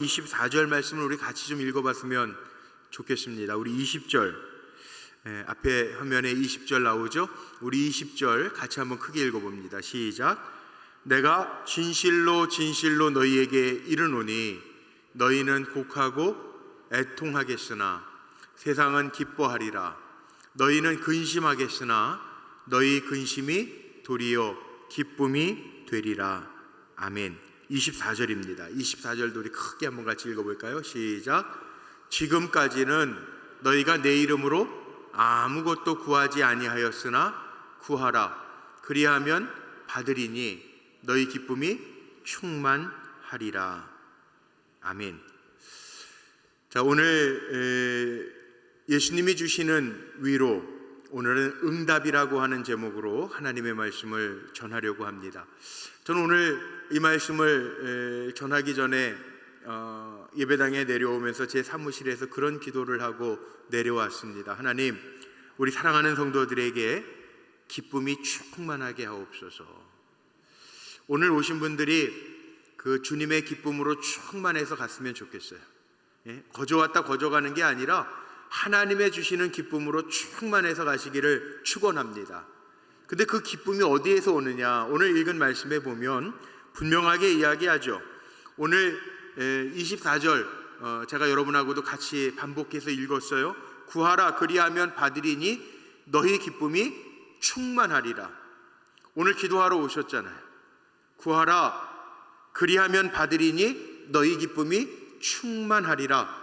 24절 말씀을 우리 같이 좀 읽어봤으면 좋겠습니다. 우리 20절 앞에 화면에 20절 나오죠? 우리 20절 같이 한번 크게 읽어봅니다. 시작. 내가 진실로 진실로 너희에게 이르노니 너희는 곡하고 애통하겠으나 세상은 기뻐하리라. 너희는 근심하겠으나 너희 근심이 도리어 기쁨이 되리라. 아멘. 24절입니다. 24절도 우리 크게 한번 같이 읽어볼까요? 시작. 지금까지는 너희가 내 이름으로 아무것도 구하지 아니하였으나 구하라. 그리하면 받으리니 너희 기쁨이 충만하리라. 아멘. 자, 오늘 예수님이 주시는 위로, 오늘은 응답이라고 하는 제목으로 하나님의 말씀을 전하려고 합니다. 저는 오늘 이 말씀을 전하기 전에 예배당에 내려오면서 제 사무실에서 그런 기도를 하고 내려왔습니다. 하나님, 우리 사랑하는 성도들에게 기쁨이 충만하게 하옵소서. 오늘 오신 분들이 그 주님의 기쁨으로 충만해서 갔으면 좋겠어요. 거저왔다 거저가는 게 아니라 하나님의 주시는 기쁨으로 충만해서 가시기를 축원합니다. 근데 그 기쁨이 어디에서 오느냐? 오늘 읽은 말씀에 보면 분명하게 이야기하죠. 오늘 24절 제가 여러분하고도 같이 반복해서 읽었어요. 구하라 그리하면 받으리니 너희 기쁨이 충만하리라. 오늘 기도하러 오셨잖아요. 구하라 그리하면 받으리니 너희 기쁨이 충만하리라.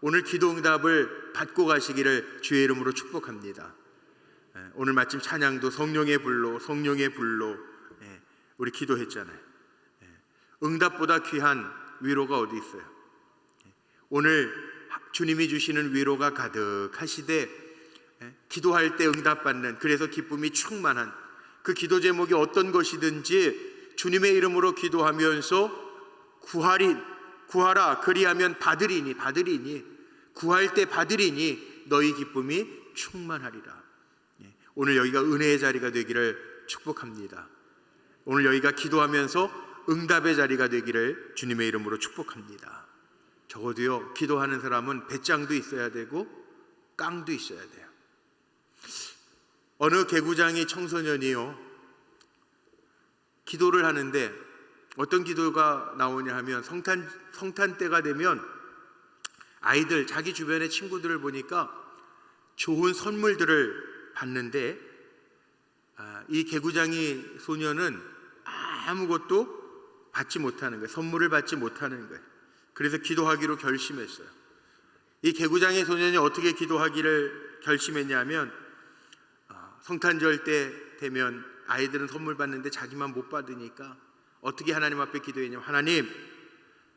오늘 기도응답을 받고 가시기를 주의 이름으로 축복합니다. 오늘 마침 찬양도 성령의 불로 우리 기도했잖아요. 응답보다 귀한 위로가 어디 있어요? 오늘 주님이 주시는 위로가 가득하시되 기도할 때 응답받는, 그래서 기쁨이 충만한 그 기도 제목이 어떤 것이든지 주님의 이름으로 기도하면서 구하라 그리하면 받으리니 구할 때 받으리니 너희 기쁨이 충만하리라. 오늘 여기가 은혜의 자리가 되기를 축복합니다. 오늘 여기가 기도하면서 응답의 자리가 되기를 주님의 이름으로 축복합니다. 적어도요, 기도하는 사람은 배짱도 있어야 되고 깡도 있어야 돼요. 어느 개구장이 청소년이요, 기도를 하는데 어떤 기도가 나오냐 하면 성탄 때가 되면 아이들, 자기 주변의 친구들을 보니까 좋은 선물들을 받는데 이 개구장이 소년은 아무것도 받지 못하는 거예요. 선물을 받지 못하는 거예요. 그래서 기도하기로 결심했어요. 이 개구장의 소년이 어떻게 기도하기를 결심했냐면 성탄절 때 되면 아이들은 선물 받는데 자기만 못 받으니까 어떻게 하나님 앞에 기도했냐면, 하나님,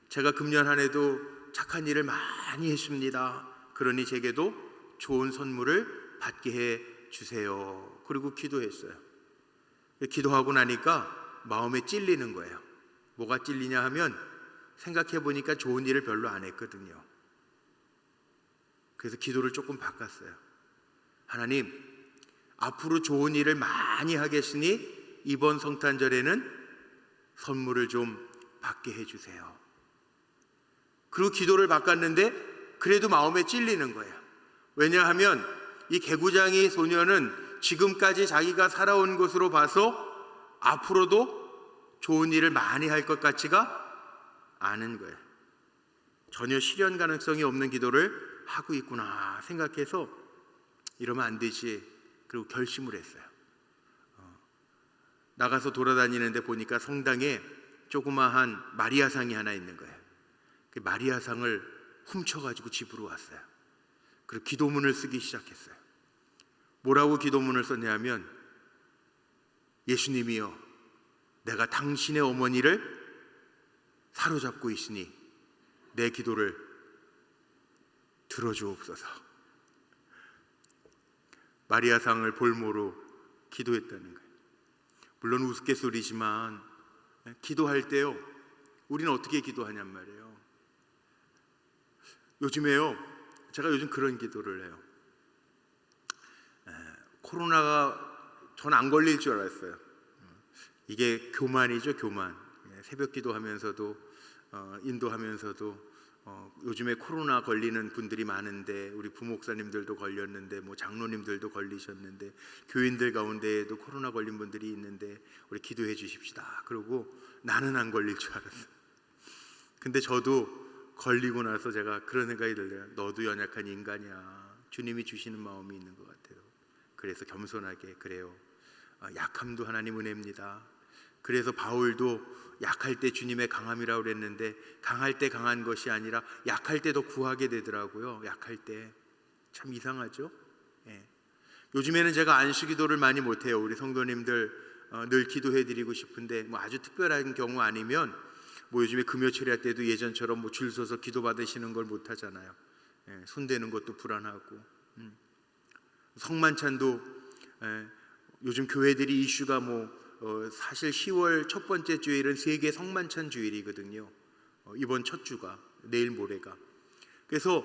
제가 금년 한 해도 착한 일을 많이 했습니다. 그러니 제게도 좋은 선물을 받게 해 주세요. 그리고 기도했어요. 기도하고 나니까 마음에 찔리는 거예요. 뭐가 찔리냐 하면, 생각해 보니까 좋은 일을 별로 안 했거든요. 그래서 기도를 조금 바꿨어요. 하나님, 앞으로 좋은 일을 많이 하겠으니 이번 성탄절에는 선물을 좀 받게 해주세요. 그리고 기도를 바꿨는데 그래도 마음에 찔리는 거예요. 왜냐하면 이 개구장이 소년은 지금까지 자기가 살아온 것으로 봐서 앞으로도 좋은 일을 많이 할 것 같지가 않은 거예요. 전혀 실현 가능성이 없는 기도를 하고 있구나 생각해서 이러면 안 되지. 그리고 결심을 했어요. 나가서 돌아다니는데 보니까 성당에 조그마한 마리아상이 하나 있는 거예요. 그 마리아상을 훔쳐가지고 집으로 왔어요. 그리고 기도문을 쓰기 시작했어요. 뭐라고 기도문을 썼냐면, 예수님이여, 내가 당신의 어머니를 사로잡고 있으니 내 기도를 들어주옵소서. 마리아상을 볼모로 기도했다는 거예요. 물론 우스갯소리지만 기도할 때요, 우리는 어떻게 기도하냔 말이에요. 요즘에요, 제가 요즘 그런 기도를 해요. 코로나가 전 안 걸릴 줄 알았어요. 이게 교만이죠, 교만. 새벽 기도하면서도 인도하면서도 요즘에 코로나 걸리는 분들이 많은데 우리 부목사님들도 걸렸는데 뭐 장로님들도 걸리셨는데 교인들 가운데에도 코로나 걸린 분들이 있는데 우리 기도해 주십시다. 그러고 나는 안 걸릴 줄 알았어요. 근데 저도 걸리고 나서 제가 그런 생각이 들어요. 너도 연약한 인간이야. 주님이 주시는 마음이 있는 것 같아요. 그래서 겸손하게 그래요. 약함도 하나님 은혜입니다. 그래서 바울도 약할 때 주님의 강함이라고 그랬는데 강할 때 강한 것이 아니라 약할 때 더 구하게 되더라고요. 약할 때. 참 이상하죠? 예. 요즘에는 제가 안수기도를 많이 못해요. 우리 성도님들 늘 기도해드리고 싶은데 뭐 아주 특별한 경우 아니면 뭐 요즘에 금요철야 때도 예전처럼 뭐 줄 서서 기도 받으시는 걸 못하잖아요. 예. 손대는 것도 불안하고 성만찬도 요즘 교회들이 이슈가 사실 10월 첫 번째 주일은 세계 성만찬 주일이거든요. 이번 첫 주가 내일 모레가. 그래서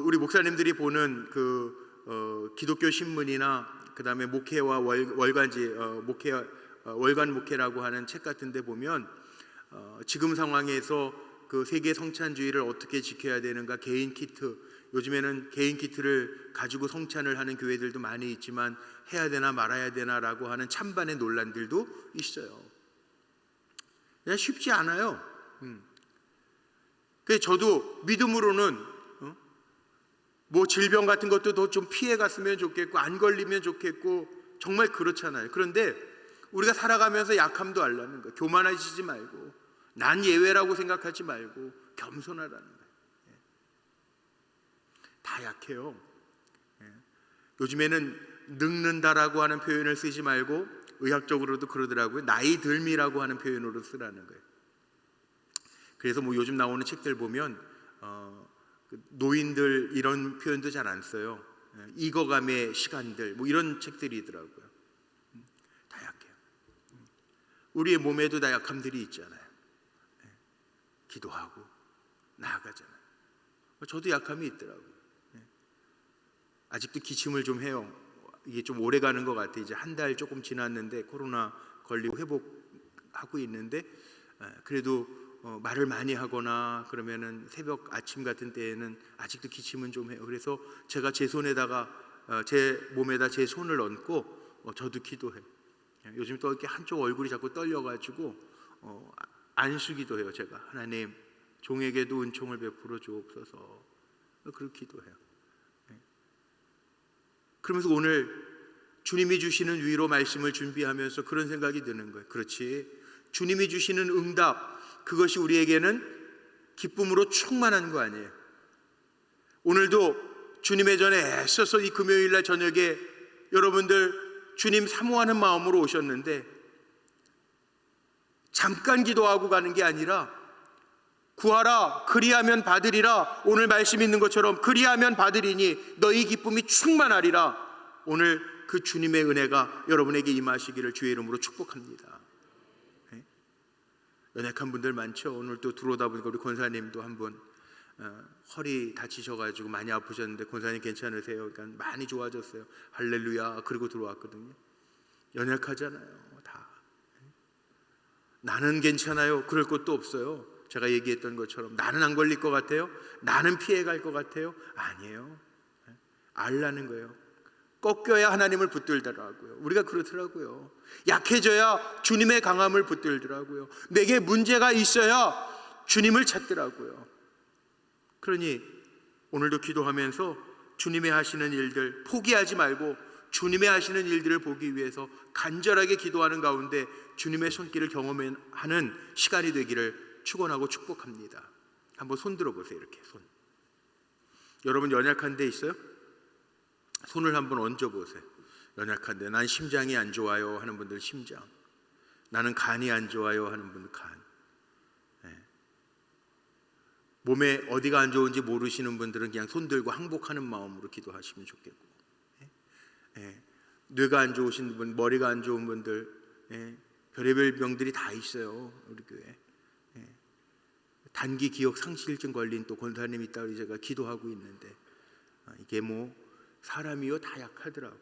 우리 목사님들이 보는 기독교 신문이나 그다음에 목회와 월간지 월간 목회라고 하는 책 같은데 보면 지금 상황에서 그 세계 성찬 주일을 어떻게 지켜야 되는가 개인 키트 요즘에는 개인 키트를 가지고 성찬을 하는 교회들도 많이 있지만 해야 되나 말아야 되나라고 하는 찬반의 논란들도 있어요. 그냥 쉽지 않아요. 그래서 저도 믿음으로는 뭐 질병 같은 것도 더 좀 피해 갔으면 좋겠고 안 걸리면 좋겠고 정말 그렇잖아요. 그런데 우리가 살아가면서 약함도 알라는 거예요. 교만하시지 말고 난 예외라고 생각하지 말고 겸손하라는 거예요. 다 약해요. 요즘에는 늙는다라고 하는 표현을 쓰지 말고 의학적으로도 그러더라고요. 나이 들미라고 하는 표현으로 쓰라는 거예요. 그래서 뭐 요즘 나오는 책들 보면 노인들 이런 표현도 잘 안 써요. 익어감의 시간들 뭐 이런 책들이 있더라고요. 다 약해요. 우리의 몸에도 다 약함들이 있잖아요. 기도하고 나아가잖아요. 저도 약함이 있더라고요. 아직도 기침을 좀 해요. 이게 좀 오래 가는 것 같아요. 이제 한 달 조금 지났는데 코로나 걸리고 회복하고 있는데 그래도 말을 많이 하거나 그러면은 새벽 아침 같은 때에는 아직도 기침은 좀 해요. 그래서 제가 제 손에다가 제 몸에다 제 손을 얹고 저도 기도해요. 요즘 또 이렇게 한쪽 얼굴이 자꾸 떨려가지고 안수기도 해요. 제가 하나님 종에게도 은총을 베풀어 주옵소서. 그렇게 기도해요. 그러면서 오늘 주님이 주시는 위로 말씀을 준비하면서 그런 생각이 드는 거예요. 그렇지. 주님이 주시는 응답, 그것이 우리에게는 기쁨으로 충만한 거 아니에요. 오늘도 주님의 전에 애써서 이 금요일날 저녁에 여러분들 주님 사모하는 마음으로 오셨는데 잠깐 기도하고 가는 게 아니라 구하라 그리하면 받으리라. 오늘 말씀 있는 것처럼 그리하면 받으리니 너희 기쁨이 충만하리라. 오늘 그 주님의 은혜가 여러분에게 임하시기를 주의 이름으로 축복합니다. 연약한 분들 많죠. 오늘 또 들어오다 보니까 우리 권사님도 한번 허리 다치셔가지고 많이 아프셨는데 권사님 괜찮으세요? 그러니까 많이 좋아졌어요. 할렐루야. 그리고 들어왔거든요. 연약하잖아요. 다. 나는 괜찮아요. 그럴 것도 없어요. 제가 얘기했던 것처럼 나는 안 걸릴 것 같아요? 나는 피해갈 것 같아요? 아니에요. 알라는 거예요. 꺾여야 하나님을 붙들더라고요. 우리가 그렇더라고요. 약해져야 주님의 강함을 붙들더라고요. 내게 문제가 있어야 주님을 찾더라고요. 그러니 오늘도 기도하면서 주님의 하시는 일들 포기하지 말고 주님의 하시는 일들을 보기 위해서 간절하게 기도하는 가운데 주님의 손길을 경험하는 시간이 되기를 축원하고 축복합니다. 한번 손 들어보세요. 이렇게 손. 여러분 연약한 데 있어요? 손을 한번 얹어보세요. 연약한데 난 심장이 안 좋아요 하는 분들 심장, 나는 간이 안 좋아요 하는 분들 간. 몸에 어디가 안 좋은지 모르시는 분들은 그냥 손 들고 항복하는 마음으로 기도하시면 좋겠고, 뇌가 안 좋으신 분, 머리가 안 좋은 분들, 별의별 병들이 다 있어요 우리 교회. 단기 기억 상실증 걸린 또 권사님이 있다고 제가 기도하고 있는데 이게 뭐 사람이요 다 약하더라고.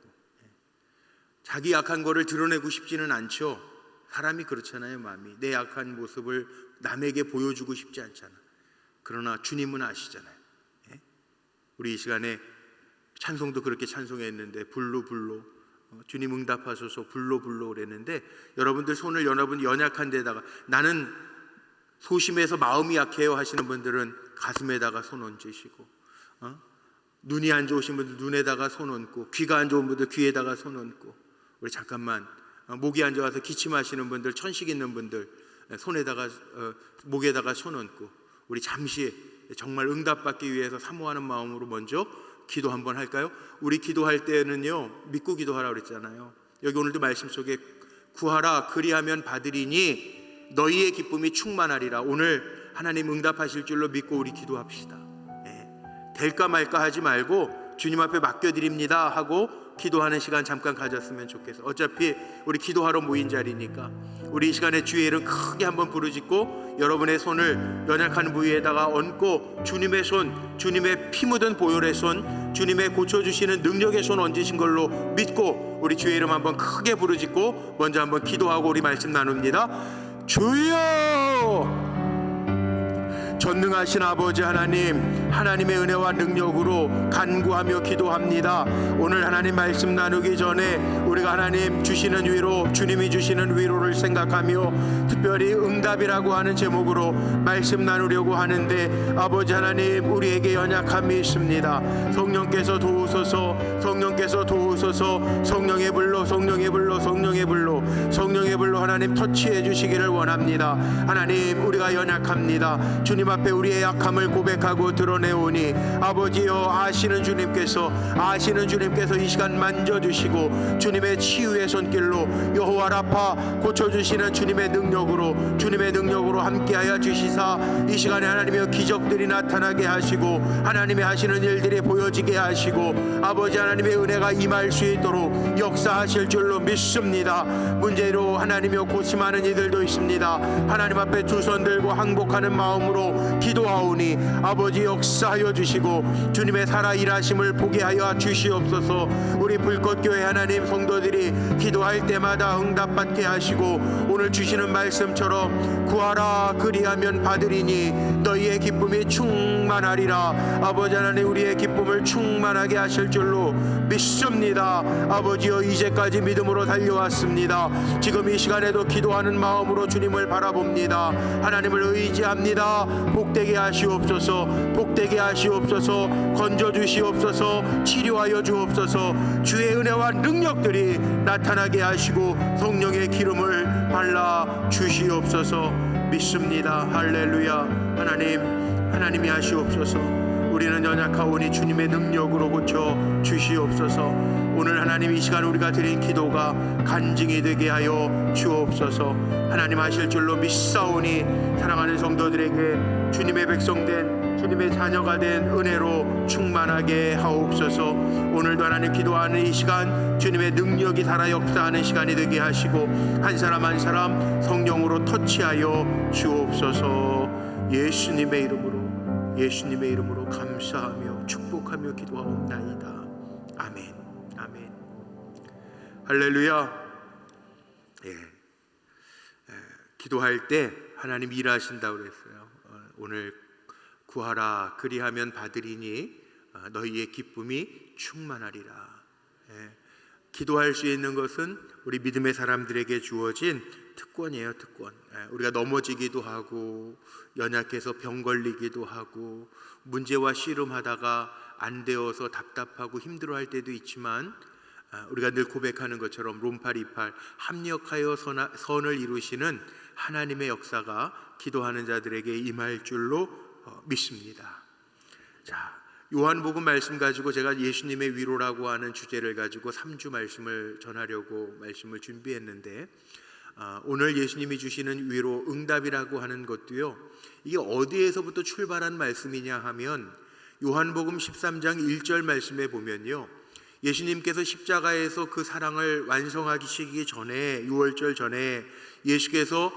자기 약한 거를 드러내고 싶지는 않죠. 사람이 그렇잖아요. 마음이 내 약한 모습을 남에게 보여주고 싶지 않잖아. 그러나 주님은 아시잖아요. 예? 우리 이 시간에 찬송도 그렇게 찬송했는데 불로 주님 응답하소서 불로 그랬는데, 여러분들 손을 여러분 연약한 데다가 나는 소심해서 마음이 약해요 하시는 분들은 가슴에다가 손 얹으시고, 눈이 안 좋으신 분들 눈에다가 손 얹고, 귀가 안 좋은 분들 귀에다가 손 얹고, 우리 잠깐만 목이 안 좋아서 기침하시는 분들, 천식 있는 분들 손에다가 목에다가 손 얹고, 우리 잠시 정말 응답받기 위해서 사모하는 마음으로 먼저 기도 한번 할까요? 우리 기도할 때는요 믿고 기도하라고 그랬잖아요. 여기 오늘도 말씀 속에 구하라 그리하면 받으리니 너희의 기쁨이 충만하리라. 오늘 하나님 응답하실 줄로 믿고 우리 기도합시다. 될까 말까 하지 말고 주님 앞에 맡겨드립니다 하고 기도하는 시간 잠깐 가졌으면 좋겠어요. 어차피 우리 기도하러 모인 자리니까 우리 이 시간에 주의 이름 크게 한번 부르짖고 여러분의 손을 연약한 부위에다가 얹고 주님의 손, 주님의 피 묻은 보혈의 손, 주님의 고쳐주시는 능력의 손 얹으신 걸로 믿고 우리 주의 이름 한번 크게 부르짖고 먼저 한번 기도하고 우리 말씀 나눕니다. 주여, 전능하신 아버지 하나님, 하나님의 은혜와 능력으로 간구하며 기도합니다. 오늘 하나님 말씀 나누기 전에 우리가 하나님 주시는 위로, 주님이 주시는 위로를 생각하며 특별히 응답이라고 하는 제목으로 말씀 나누려고 하는데, 아버지 하나님 우리에게 연약함이 있습니다. 성령께서 도우소서, 성령께서 도우소서. 성령의 불로, 성령의 불로, 성령의 불로, 성령의 불로 하나님 터치해 주시기를 원합니다. 하나님 우리가 연약합니다. 주님 앞에 우리의 약함을 고백하고 드러내오니 아버지여, 아시는 주님께서 이 시간 만져주시고 주님의 치유의 손길로 여호와 라파 고쳐주시는 주님의 능력으로 함께하여 주시사 이 시간에 하나님의 기적들이 나타나게 하시고 하나님의 하시는 일들이 보여지게 하시고 아버지 하나님의 은혜가 임할 수 있도록 역사하실 줄로 믿습니다. 문제로 하나님여 고심하는 이들도 있습니다. 하나님 앞에 두 손 들고 항복하는 마음으로 기도하오니 아버지 역사하여 주시고 주님의 살아 일하심을 보게 하여 주시옵소서. 우리 불꽃교회 하나님 성도들이 기도할 때마다 응답받게 하시고 오늘 주시는 말씀처럼 구하라 그리하면 받으리니 너희의 기쁨이 충만하리라. 아버지 하나님 우리의 기쁨을 충만하게 하실 줄로 믿습니다. 아버지여, 이제까지 믿음으로 달려왔습니다. 지금 이 시간에도 기도하는 마음으로 주님을 바라봅니다. 하나님을 의지합니다. 복되게 하시옵소서, 복되게 하시옵소서, 건져주시옵소서, 치료하여 주옵소서. 주의 은혜와 능력들이 나타나게 하시고 성령의 기름을 발라 주시옵소서. 믿습니다. 할렐루야. 하나님이 하시옵소서. 우리는 연약하오니 주님의 능력으로 고쳐 주시옵소서. 오늘 하나님 이 시간 우리가 드린 기도가 간증이 되게 하여 주옵소서. 하나님 하실 줄로 믿사오니 사랑하는 성도들에게 주님의 백성된 주님의 자녀가 된 은혜로 충만하게 하옵소서. 오늘도 하나님 기도하는 이 시간 주님의 능력이 살아 역사하는 시간이 되게 하시고 한 사람 한 사람 성령으로 터치하여 주옵소서. 예수님의 이름으로 감사하며 축복하며 기도하옵나이다. 아멘. 아멘. 할렐루야. 기도할 때 하나님 일하신다고 그랬어요. 오늘 구하라 그리하면 받으리니 너희의 기쁨이 충만하리라. 기도할 수 있는 것은 우리 믿음의 사람들에게 주어진 특권이에요. 특권. 우리가 넘어지기도 하고 연약해서 병 걸리기도 하고 문제와 씨름하다가 안 되어서 답답하고 힘들어할 때도 있지만 우리가 늘 고백하는 것처럼 롬8 28 합력하여 선을 이루시는 하나님의 역사가 기도하는 자들에게 임할 줄로 믿습니다. 자, 요한복음 말씀 가지고 제가 예수님의 위로라고 하는 주제를 가지고 3주 말씀을 전하려고 말씀을 준비했는데 오늘 예수님이 주시는 위로, 응답이라고 하는 것도요, 이게 어디에서부터 출발한 말씀이냐 하면 요한복음 13장 1절 말씀에 보면요, 예수님께서 십자가에서 그 사랑을 완성하시기 전에 6월절 전에 예수께서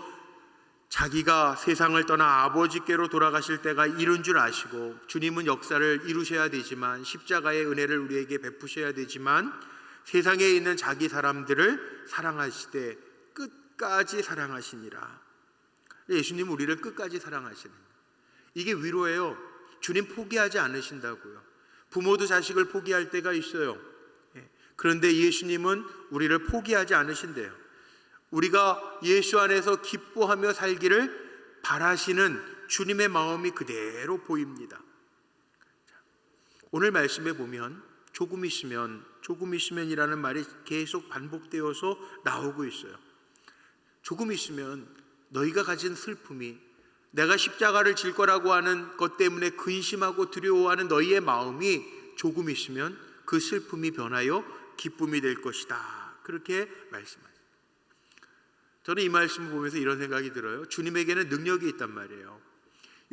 자기가 세상을 떠나 아버지께로 돌아가실 때가 이른 줄 아시고 주님은 역사를 이루셔야 되지만 십자가의 은혜를 우리에게 베푸셔야 되지만 세상에 있는 자기 사람들을 사랑하시되 끝까지 사랑하시니라. 예수님은 우리를 끝까지 사랑하시는 거예요. 이게 위로예요. 주님 포기하지 않으신다고요. 부모도 자식을 포기할 때가 있어요. 그런데 예수님은 우리를 포기하지 않으신대요. 우리가 예수 안에서 기뻐하며 살기를 바라시는 주님의 마음이 그대로 보입니다. 오늘 말씀에 보면 조금 있으면이라는 말이 계속 반복되어서 나오고 있어요. 조금 있으면 너희가 가진 슬픔이, 내가 십자가를 질 거라고 하는 것 때문에 근심하고 두려워하는 너희의 마음이 조금 있으면 그 슬픔이 변하여 기쁨이 될 것이다. 그렇게 말씀하세요. 저는 이 말씀을 보면서 이런 생각이 들어요. 주님에게는 능력이 있단 말이에요.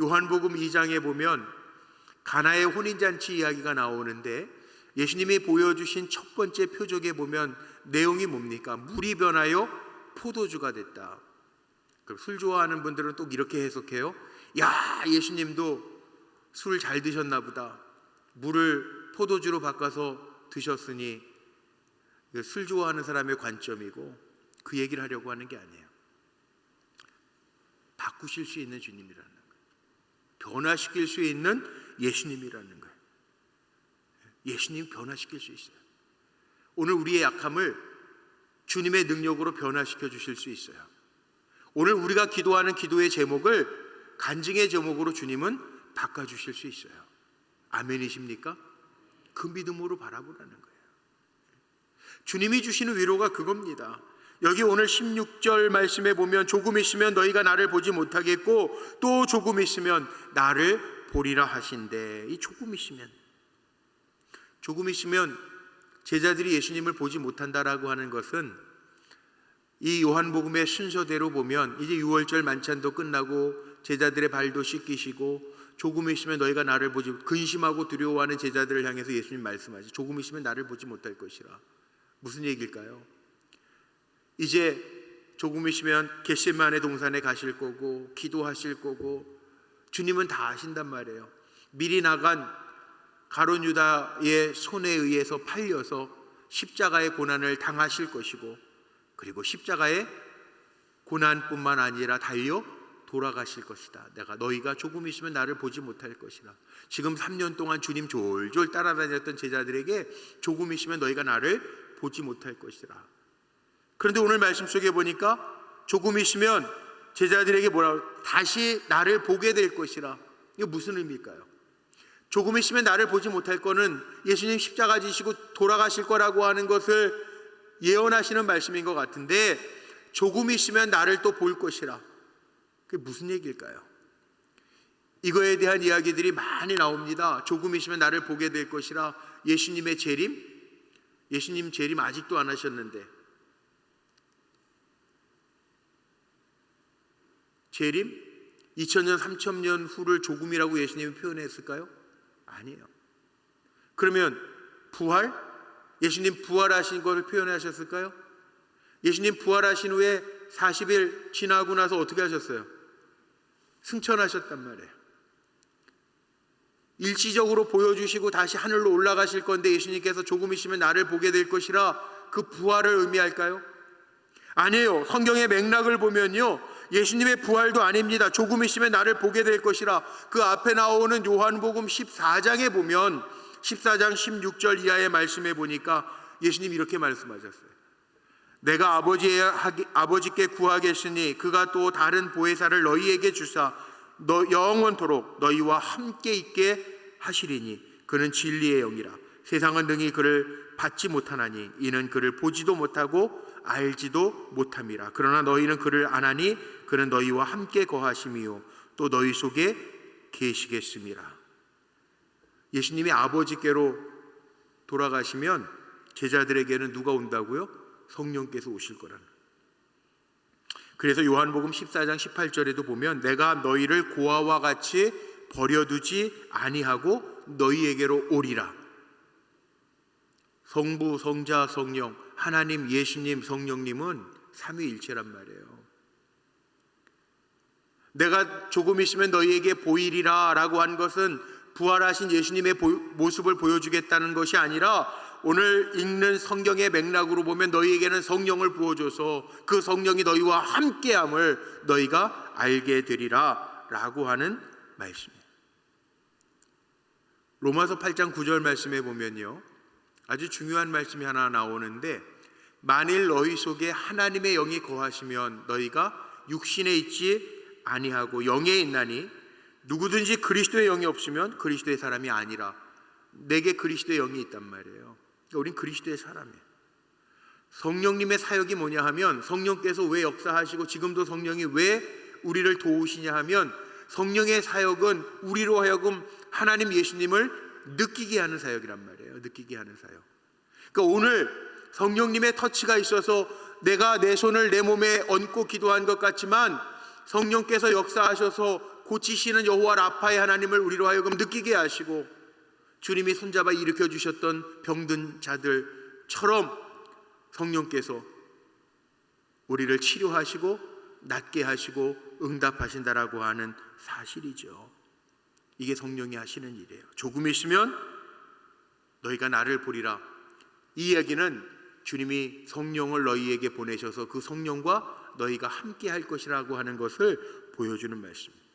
요한복음 2장에 보면 가나의 혼인잔치 이야기가 나오는데 예수님이 보여주신 첫 번째 표적에 보면 내용이 뭡니까? 물이 변하여 포도주가 됐다. 술 좋아하는 분들은 또 이렇게 해석해요. 야, 예수님도 술 잘 드셨나 보다. 물을 포도주로 바꿔서 드셨으니 술 좋아하는 사람의 관점이고, 그 얘기를 하려고 하는 게 아니에요. 바꾸실 수 있는 주님이라는 거예요. 변화시킬 수 있는 예수님이라는 거예요. 예수님 변화시킬 수 있어요. 오늘 우리의 약함을 주님의 능력으로 변화시켜 주실 수 있어요. 오늘 우리가 기도하는 기도의 제목을 간증의 제목으로 주님은 바꿔주실 수 있어요. 아멘이십니까? 그 믿음으로 바라보라는 거예요. 주님이 주시는 위로가 그겁니다. 여기 오늘 16절 말씀에 보면 조금 있으면 너희가 나를 보지 못하겠고 또 조금 있으면 나를 보리라 하신대. 이 조금 있으면 제자들이 예수님을 보지 못한다라고 하는 것은 이 요한복음의 순서대로 보면 이제 6월절 만찬도 끝나고 제자들의 발도 씻기시고 조금 있으면 너희가 나를 보지, 근심하고 두려워하는 제자들을 향해서 예수님 말씀하시죠. 조금 있으면 나를 보지 못할 것이라. 무슨 얘기일까요? 이제 조금 있으면 겟세마네 동산에 가실 거고 기도하실 거고 주님은 다 아신단 말이에요. 미리 나간 가룟 유다의 손에 의해서 팔려서 십자가의 고난을 당하실 것이고, 그리고 십자가의 고난뿐만 아니라 달려 돌아가실 것이다. 너희가 조금 있으면 나를 보지 못할 것이라. 지금 3년 동안 주님 졸졸 따라다녔던 제자들에게 조금 있으면 너희가 나를 보지 못할 것이라. 그런데 오늘 말씀 속에 보니까 조금 있으면 제자들에게 뭐라고, 다시 나를 보게 될 것이라. 이거 무슨 의미일까요? 조금 있으면 나를 보지 못할 거는 예수님 십자가 지시고 돌아가실 거라고 하는 것을 예언하시는 말씀인 것 같은데, 조금 있으면 나를 또 볼 것이라. 그게 무슨 얘기일까요? 이거에 대한 이야기들이 많이 나옵니다. 조금 있으면 나를 보게 될 것이라. 예수님의 재림? 예수님 재림 아직도 안 하셨는데, 재림? 2000년 3000년 후를 조금이라고 예수님이 표현했을까요? 아니에요. 그러면 부활? 예수님 부활하신 것을 표현하셨을까요? 예수님 부활하신 후에 40일 지나고 나서 어떻게 하셨어요? 승천하셨단 말이에요. 일시적으로 보여주시고 다시 하늘로 올라가실 건데 예수님께서 조금 있으면 나를 보게 될 것이라, 그 부활을 의미할까요? 아니에요. 성경의 맥락을 보면요, 예수님의 부활도 아닙니다. 조금 있으면 나를 보게 될 것이라. 그 앞에 나오는 요한복음 14장에 보면 14장 16절 이하의 말씀에 보니까 예수님이 이렇게 말씀하셨어요. 내가 아버지께 구하겠으니 그가 또 다른 보혜사를 너희에게 주사 영원토록 너희와 함께 있게 하시리니 그는 진리의 영이라. 세상은 능히 그를 받지 못하나니 이는 그를 보지도 못하고 알지도 못함이라. 그러나 너희는 그를 아나니 그는 너희와 함께 거하심이요 또 너희 속에 계시겠음이라. 예수님이 아버지께로 돌아가시면 제자들에게는 누가 온다고요? 성령께서 오실 거라는. 그래서 요한복음 14장 18절에도 보면 내가 너희를 고아와 같이 버려두지 아니하고 너희에게로 오리라. 성부, 성자, 성령, 하나님, 예수님, 성령님은 삼위일체란 말이에요. 내가 조금 있으면 너희에게 보이리라 라고 한 것은 부활하신 예수님의 모습을 보여주겠다는 것이 아니라 오늘 읽는 성경의 맥락으로 보면 너희에게는 성령을 부어줘서 그 성령이 너희와 함께함을 너희가 알게 되리라 라고 하는 말씀이에요. 로마서 8장 9절 말씀에 보면요, 아주 중요한 말씀이 하나 나오는데, 만일 너희 속에 하나님의 영이 거하시면 너희가 육신에 있지 아니하고 영에 있나니 누구든지 그리스도의 영이 없으면 그리스도의 사람이 아니라. 내게 그리스도의 영이 있단 말이에요. 그러니까 우린 그리스도의 사람이에요. 성령님의 사역이 뭐냐 하면, 성령께서 왜 역사하시고 지금도 성령이 왜 우리를 도우시냐 하면, 성령의 사역은 우리로 하여금 하나님 예수님을 느끼게 하는 사역이란 말이에요. 느끼게 하는 사역. 그러니까 오늘 성령님의 터치가 있어서 내가 내 손을 내 몸에 얹고 기도한 것 같지만, 성령께서 역사하셔서 고치시는 여호와 라파의 하나님을 우리로 하여금 느끼게 하시고, 주님이 손잡아 일으켜 주셨던 병든 자들처럼 성령께서 우리를 치료하시고 낫게 하시고 응답하신다라고 하는 사실이죠. 이게 성령이 하시는 일이에요. 조금 있으면 너희가 나를 보리라. 이 이야기는 주님이 성령을 너희에게 보내셔서 그 성령과 너희가 함께 할 것이라고 하는 것을 보여주는 말씀입니다.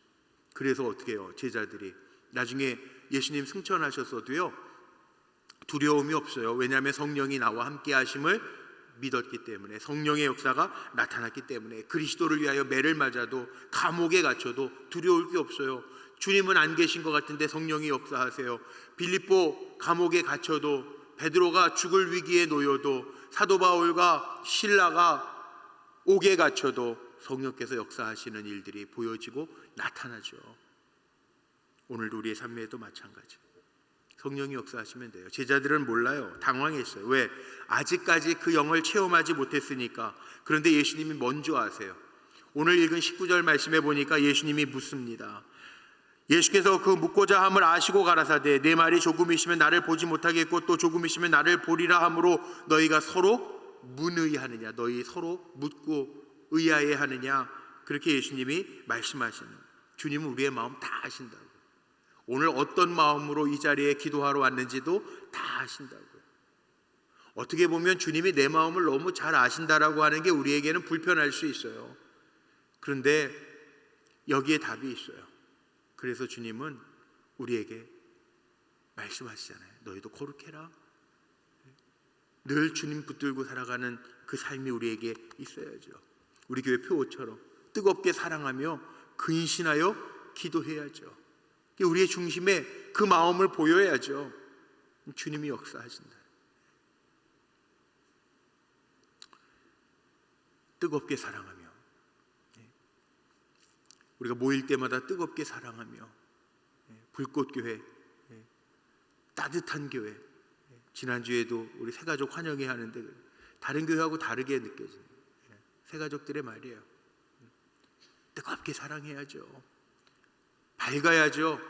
그래서 어떻게 해요? 제자들이 나중에 예수님 승천하셨어도요, 두려움이 없어요. 왜냐하면 성령이 나와 함께 하심을 믿었기 때문에, 성령의 역사가 나타났기 때문에 그리스도를 위하여 매를 맞아도 감옥에 갇혀도 두려울 게 없어요. 주님은 안 계신 것 같은데 성령이 역사하세요. 빌립보 감옥에 갇혀도, 베드로가 죽을 위기에 놓여도, 사도 바울과 신라가 옥에 갇혀도 성령께서 역사하시는 일들이 보여지고 나타나죠. 오늘도 우리의 삶에도 마찬가지. 성령이 역사하시면 돼요. 제자들은 몰라요. 당황했어요. 왜? 아직까지 그 영을 체험하지 못했으니까. 그런데 예수님이 먼저 아세요. 오늘 읽은 19절 말씀에 보니까 예수님이 묻습니다. 예수께서 그 묻고자 함을 아시고 가라사대 내 말이 조금이시면 나를 보지 못하겠고 또 조금이시면 나를 보리라 함으로 너희가 서로 문의하느냐, 너희 서로 묻고 의아해하느냐, 그렇게 예수님이 말씀하시는 거예요. 주님은 우리의 마음 다 아신다고. 오늘 어떤 마음으로 이 자리에 기도하러 왔는지도 다 아신다고요. 어떻게 보면 주님이 내 마음을 너무 잘 아신다라고 하는 게 우리에게는 불편할 수 있어요. 그런데 여기에 답이 있어요. 그래서 주님은 우리에게 말씀하시잖아요. 너희도 거룩해라. 늘 주님 붙들고 살아가는 그 삶이 우리에게 있어야죠. 우리 교회 표어처럼 뜨겁게 사랑하며 근신하여 기도해야죠. 우리의 중심에 그 마음을 보여야죠. 주님이 역사하신다. 뜨겁게 사랑하며, 우리가 모일 때마다 뜨겁게 사랑하며, 불꽃교회, 따뜻한 교회. 지난주에도 우리 새가족 환영회 하는데 다른 교회하고 다르게 느껴집니다. 새가족들의 말이에요. 뜨겁게 사랑해야죠. 밝아야죠.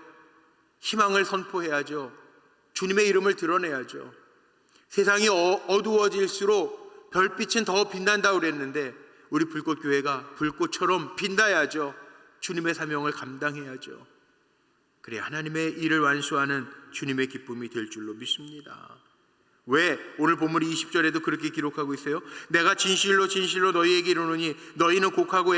희망을 선포해야죠. 주님의 이름을 드러내야죠. 세상이 어두워질수록 별빛은 더 빛난다 그랬는데 우리 불꽃교회가 불꽃처럼 빛나야죠. 주님의 사명을 감당해야죠. 그래 하나님의 일을 완수하는 주님의 기쁨이 될 줄로 믿습니다. 왜? 오늘 본문 20절에도 그렇게 기록하고 있어요. 내가 진실로 진실로 너희에게 이르노니 너희는 곡하고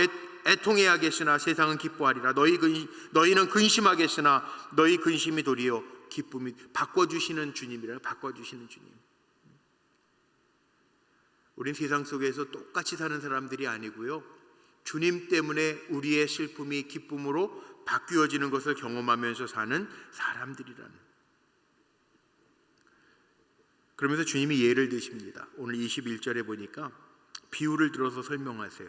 애통해야겠으나 세상은 기뻐하리라. 너희는 근심하겠으나 너희 근심이 도리어 기쁨이. 바꿔주시는 주님이라. 바꿔주시는 주님. 우린 세상 속에서 똑같이 사는 사람들이 아니고요, 주님 때문에 우리의 슬픔이 기쁨으로 바뀌어지는 것을 경험하면서 사는 사람들이라는. 그러면서 주님이 예를 드십니다. 오늘 21절에 보니까 비유를 들어서 설명하세요.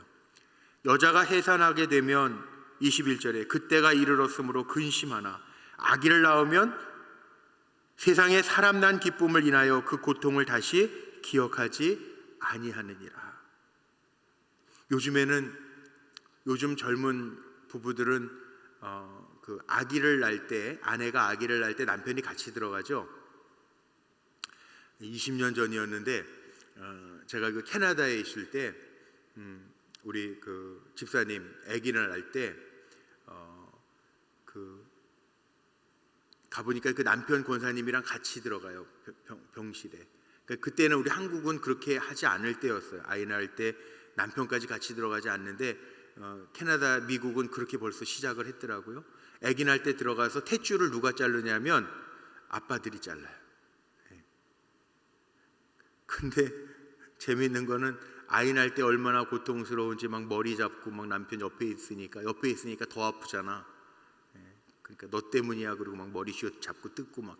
여자가 해산하게 되면 21절에 그때가 이르렀으므로 근심하나 아기를 낳으면 세상에 사람 난 기쁨을 인하여 그 고통을 다시 기억하지 아니하느니라. 요즘 젊은 부부들은 그 아기를 낳을 때, 아내가 아기를 낳을 때 남편이 같이 들어가죠. 20년 전이었는데 제가 그 캐나다에 있을 때 우리 그 집사님 아기를 낳을 때 가보니까 그 남편 권사님이랑 같이 들어가요. 병실에. 그러니까 그때는 우리 한국은 그렇게 하지 않을 때였어요. 아이 낳을 때 남편까지 같이 들어가지 않는데 캐나다, 미국은 그렇게 벌써 시작을 했더라고요. 아기 낳을 때 들어가서 탯줄을 누가 자르냐면 아빠들이 잘라요. 근데 재미있는 거는 아이 낳을 때 얼마나 고통스러운지 막 머리 잡고 막 남편 옆에 있으니까 더 아프잖아. 그러니까 너 때문이야 그러고 막 머리 잡고 뜯고 막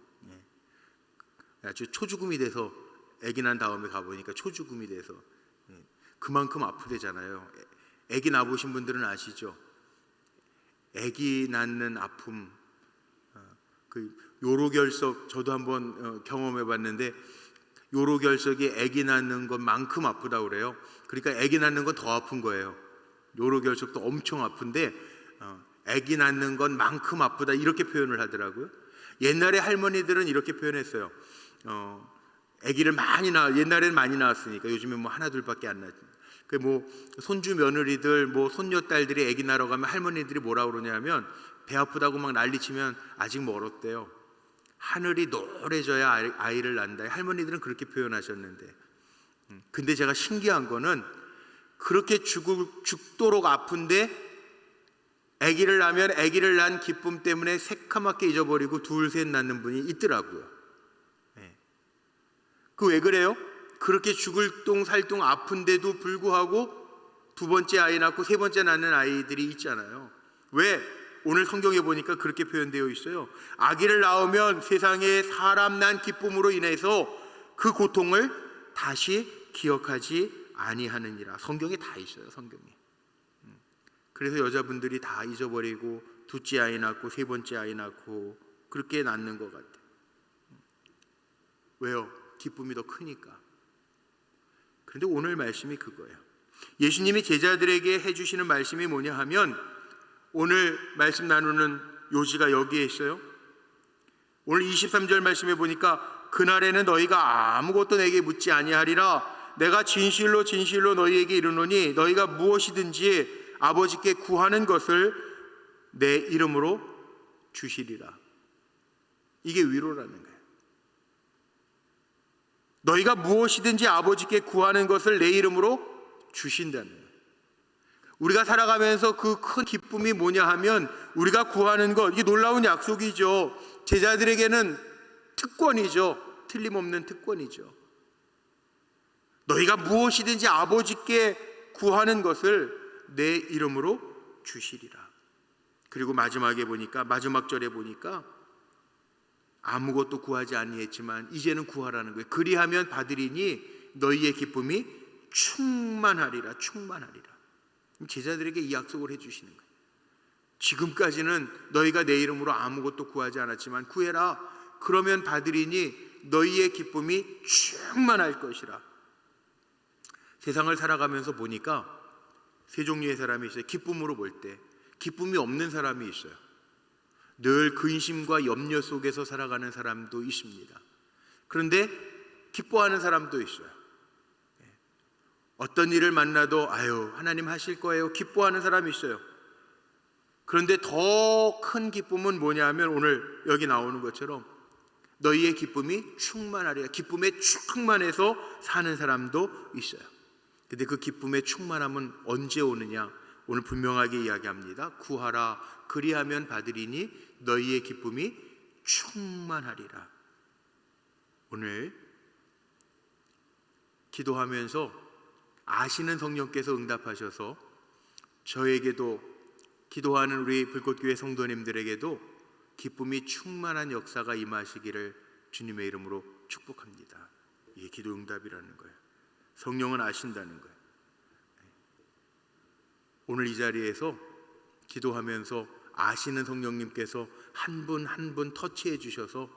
아주 초죽음이 돼서 아기 난 다음에 가보니까 초죽음이 돼서 그만큼 아프대잖아요. 아기 낳으신 분들은 아시죠? 아기 낳는 아픔, 그 요로결석 저도 한번 경험해봤는데 요로결석이 아기 낳는 것만큼 아프다고 그래요. 그러니까 아기 낳는 건 더 아픈 거예요. 요로결석도 엄청 아픈데 아기 낳는 것만큼 아프다 이렇게 표현을 하더라고요. 옛날에 할머니들은 이렇게 표현했어요. 아기를 옛날에는 많이 낳았으니까 요즘엔 뭐 하나 둘밖에 안 낳지. 그 뭐 손주 며느리들 뭐 손녀 딸들이 아기 낳으러 가면 할머니들이 뭐라 그러냐면 배 아프다고 막 난리치면 아직 멀었대요. 하늘이 노래져야 아이를 낳는다. 할머니들은 그렇게 표현하셨는데, 근데 제가 신기한 거는 그렇게 죽도록 아픈데 아기를 낳으면 아기를 낳은 기쁨 때문에 새카맣게 잊어버리고 둘 셋 낳는 분이 있더라고요. 그 왜 그래요? 그렇게 죽을 똥살똥 아픈데도 불구하고 두 번째 아이 낳고 세 번째 낳는 아이들이 있잖아요. 왜? 오늘 성경에 보니까 그렇게 표현되어 있어요. 아기를 낳으면 세상에 사람 난 기쁨으로 인해서 그 고통을 다시 기억하지 아니하느니라. 성경에 다 있어요. 성경에. 그래서 여자분들이 다 잊어버리고 둘째 아이 낳고 세 번째 아이 낳고 그렇게 낳는 것 같아요. 왜요? 기쁨이 더 크니까. 그런데 오늘 말씀이 그거예요. 예수님이 제자들에게 해주시는 말씀이 뭐냐 하면 오늘 말씀 나누는 요지가 여기에 있어요. 오늘 23절 말씀에 보니까 그날에는 너희가 아무것도 내게 묻지 아니하리라. 내가 진실로 진실로 너희에게 이르노니 너희가 무엇이든지 아버지께 구하는 것을 내 이름으로 주시리라. 이게 위로라는 거예요. 너희가 무엇이든지 아버지께 구하는 것을 내 이름으로 주신다는 거예요. 우리가 살아가면서 그 큰 기쁨이 뭐냐 하면 우리가 구하는 것, 이게 놀라운 약속이죠. 제자들에게는 특권이죠. 틀림없는 특권이죠. 너희가 무엇이든지 아버지께 구하는 것을 내 이름으로 주시리라. 그리고 마지막에 보니까 마지막 절에 보니까 아무것도 구하지 아니했지만 이제는 구하라는 거예요. 그리하면 받으리니 너희의 기쁨이 충만하리라. 충만하리라. 제자들에게 이 약속을 해주시는 거예요. 지금까지는 너희가 내 이름으로 아무것도 구하지 않았지만 구해라. 그러면 받으리니 너희의 기쁨이 충만할 것이라. 세상을 살아가면서 보니까 세 종류의 사람이 있어요. 기쁨으로 볼 때 기쁨이 없는 사람이 있어요. 늘 근심과 염려 속에서 살아가는 사람도 있습니다. 그런데 기뻐하는 사람도 있어요. 어떤 일을 만나도 하나님 하실 거예요 기뻐하는 사람이 있어요. 그런데 더 큰 기쁨은 뭐냐면 오늘 여기 나오는 것처럼 너희의 기쁨이 충만하리라. 기쁨에 충만해서 사는 사람도 있어요. 근데 그 기쁨의 충만함은 언제 오느냐? 오늘 분명하게 이야기합니다. 구하라. 그리하면 받으리니 너희의 기쁨이 충만하리라. 오늘 기도하면서 아시는 성령께서 응답하셔서 저에게도 기도하는 우리 불꽃교회 성도님들에게도 기쁨이 충만한 역사가 임하시기를 주님의 이름으로 축복합니다. 이게 기도 응답이라는 거예요. 성령은 아신다는 거예요. 오늘 이 자리에서 기도하면서 아시는 성령님께서 한 분 한 분 터치해 주셔서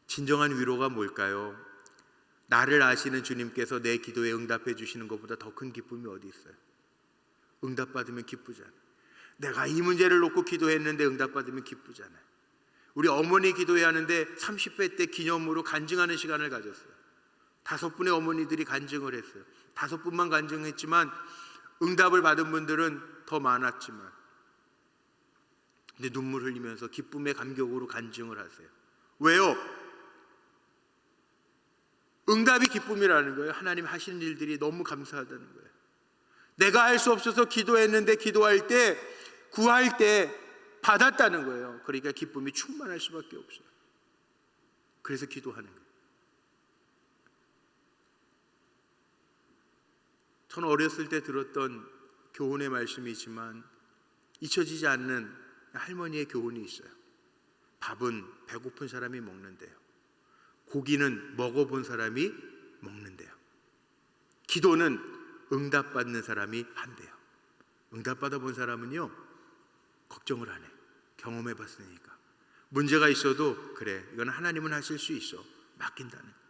진정한 위로가 뭘까요? 나를 아시는 주님께서 내 기도에 응답해 주시는 것보다 더 큰 기쁨이 어디 있어요? 응답받으면 기쁘잖아요. 내가 이 문제를 놓고 기도했는데 응답받으면 기쁘잖아요. 우리 어머니 기도해야 하는데 30회 때 기념으로 간증하는 시간을 가졌어요. 5분의 어머니들이 간증을 했어요. 5분만 간증했지만 응답을 받은 분들은 더 많았지만 근데 눈물 흘리면서 기쁨의 감격으로 간증을 하세요. 왜요? 응답이 기쁨이라는 거예요. 하나님 하시는 일들이 너무 감사하다는 거예요. 내가 할 수 없어서 기도했는데 기도할 때, 구할 때 받았다는 거예요. 그러니까 기쁨이 충만할 수밖에 없어요. 그래서 기도하는 거예요. 저는 어렸을 때 들었던 교훈의 말씀이지만 잊혀지지 않는 할머니의 교훈이 있어요. 밥은 배고픈 사람이 먹는데요, 고기는 먹어본 사람이 먹는데요, 기도는 응답받는 사람이 한대요. 응답받아 본 사람은요, 걱정을 안 해. 경험해 봤으니까. 문제가 있어도 그래, 이건 하나님은 하실 수 있어, 맡긴다는.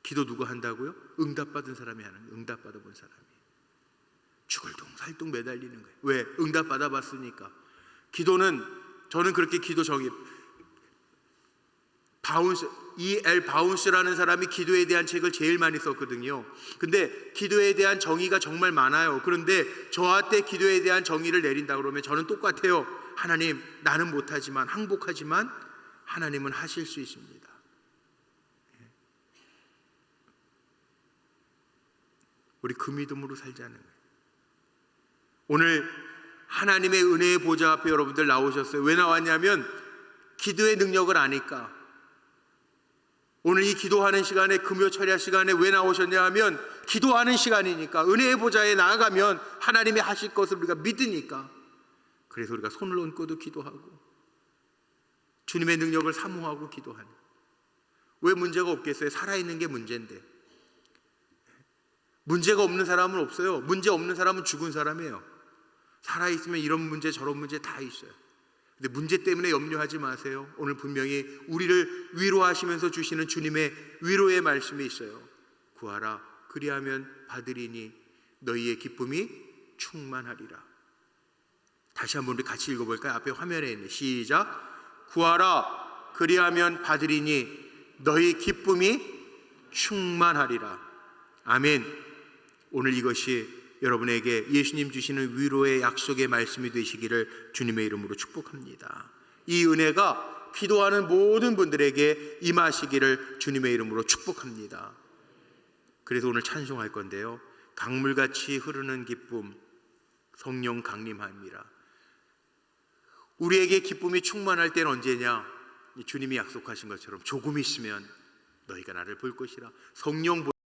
기도 누가 한다고요? 응답받은 사람이 하는 거예요. 응답받아 본 사람이. 죽을 둥 살둥 매달리는 거예요. 왜? 응답받아 봤으니까. 기도는, 저는 그렇게 기도 정의, E.L. 바운스라는 사람이 기도에 대한 책을 제일 많이 썼거든요. 근데 기도에 대한 정의가 정말 많아요. 그런데 저한테 기도에 대한 정의를 내린다 그러면 저는 똑같아요. 하나님, 나는 못하지만, 항복하지만 하나님은 하실 수 있습니다. 우리 그 믿음으로 살자는 거예요. 오늘 하나님의 은혜의 보좌 앞에 여러분들 나오셨어요. 왜 나왔냐면 기도의 능력을 아니까. 오늘 이 기도하는 시간에, 금요 철야 시간에 왜 나오셨냐 하면 기도하는 시간이니까, 은혜의 보좌에 나아가면 하나님이 하실 것을 우리가 믿으니까. 그래서 우리가 손을 얹고도 기도하고 주님의 능력을 사모하고 기도하는. 왜 문제가 없겠어요? 살아있는 게 문제인데. 문제가 없는 사람은 없어요. 문제 없는 사람은 죽은 사람이에요. 살아있으면 이런 문제 저런 문제 다 있어요. 근데 문제 때문에 염려하지 마세요. 오늘 분명히 우리를 위로하시면서 주시는 주님의 위로의 말씀이 있어요. 구하라, 그리하면 받으리니 너희의 기쁨이 충만하리라. 다시 한번 우리 같이 읽어볼까요? 앞에 화면에 있는, 시작. 구하라, 그리하면 받으리니 너희 기쁨이 충만하리라. 아멘. 오늘 이것이 여러분에게 예수님 주시는 위로의 약속의 말씀이 되시기를 주님의 이름으로 축복합니다. 이 은혜가 기도하는 모든 분들에게 임하시기를 주님의 이름으로 축복합니다. 그래서 오늘 찬송할 건데요, 강물같이 흐르는 기쁨, 성령 강림함이라. 우리에게 기쁨이 충만할 때는 언제냐? 주님이 약속하신 것처럼 조금 있으면 너희가 나를 볼 것이라. 성령